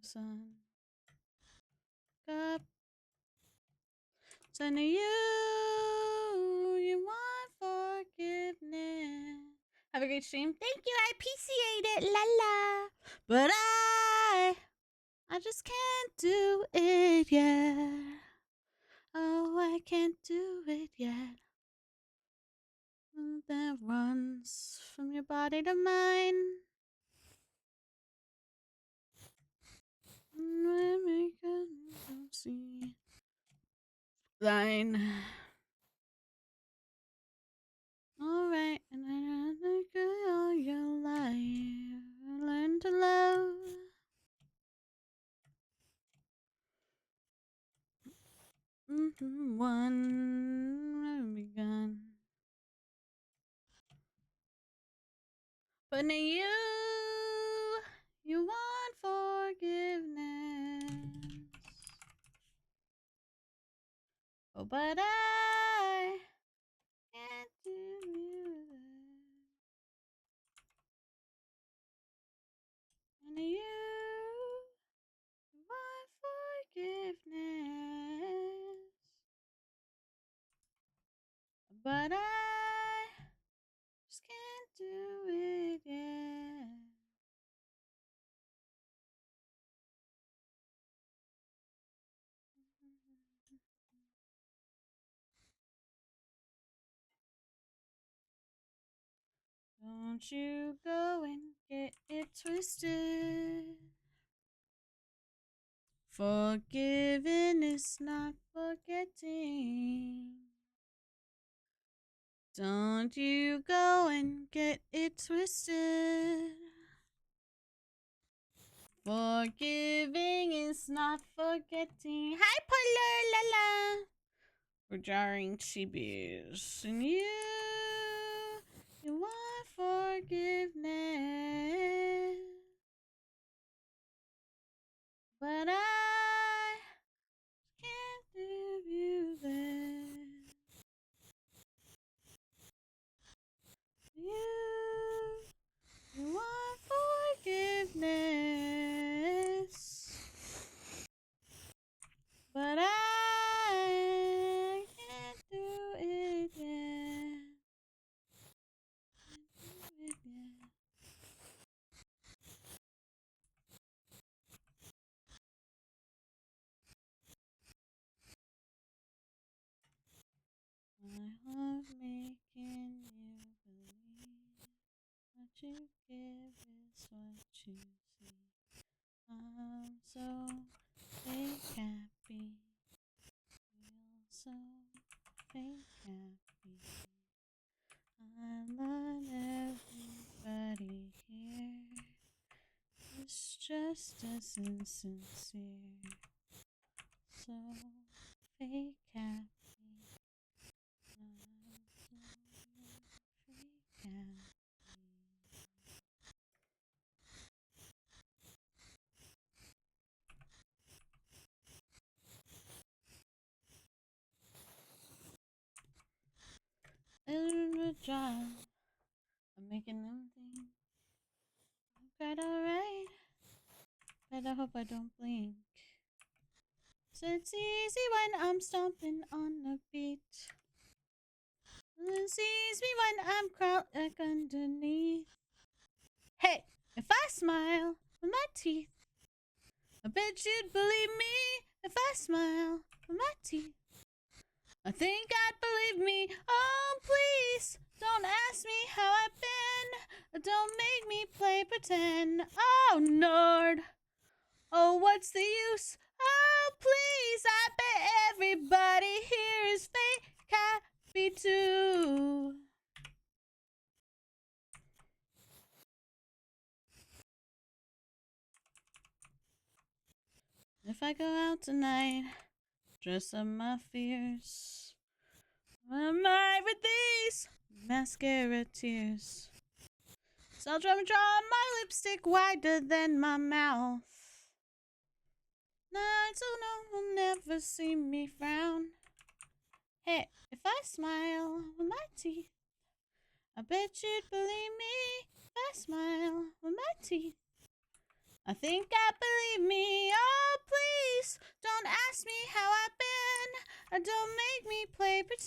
sun. Up. Send to you. You want forgiveness. Have a great stream. Thank you. I appreciate it. La la. But I just can't do it yet. Oh, I can't do it yet. That runs from your body to mine. I make a see line. Alright, and I think all your life. Learn to love. One begun. But you want forgiveness. Oh, but I can't do you that. And you want forgiveness. But I just can't do it yet. Don't you go and get it twisted. Forgiving is not forgetting. Don't you go and get it twisted. Forgiving is not forgetting. Hi, Polar Lala. We're jarring chibies. And you want forgiveness. But I can't give you that. You want forgiveness. But I can't do it yet. I love making you believe what you give is what you see. I'm so fake happy. Feel so fake happy. I love everybody here. It's just as insincere. So fake happy. I'm so fake happy. In the job, I'm making them think I'm quite alright, but I hope I don't blink. So it's easy when I'm stomping on the beat. It's easy when I'm crawling underneath. Hey, if I smile with my teeth, I bet you'd believe me if I smile with my teeth. I think I'd believe me. Oh, please, don't ask me how I've been. Don't make me play pretend. Oh, Lord. Oh, what's the use? Oh, please, I bet everybody here is fake happy too. If I go out tonight, dress up my fears. Am I with these mascara tears? So I'll draw my lipstick wider than my mouth. Nights so no will never see me frown. Hey, if I smile with my teeth, I bet you'd believe me if I smile with my teeth. I think I believe me ask me how I've been. Don't make me play pretend.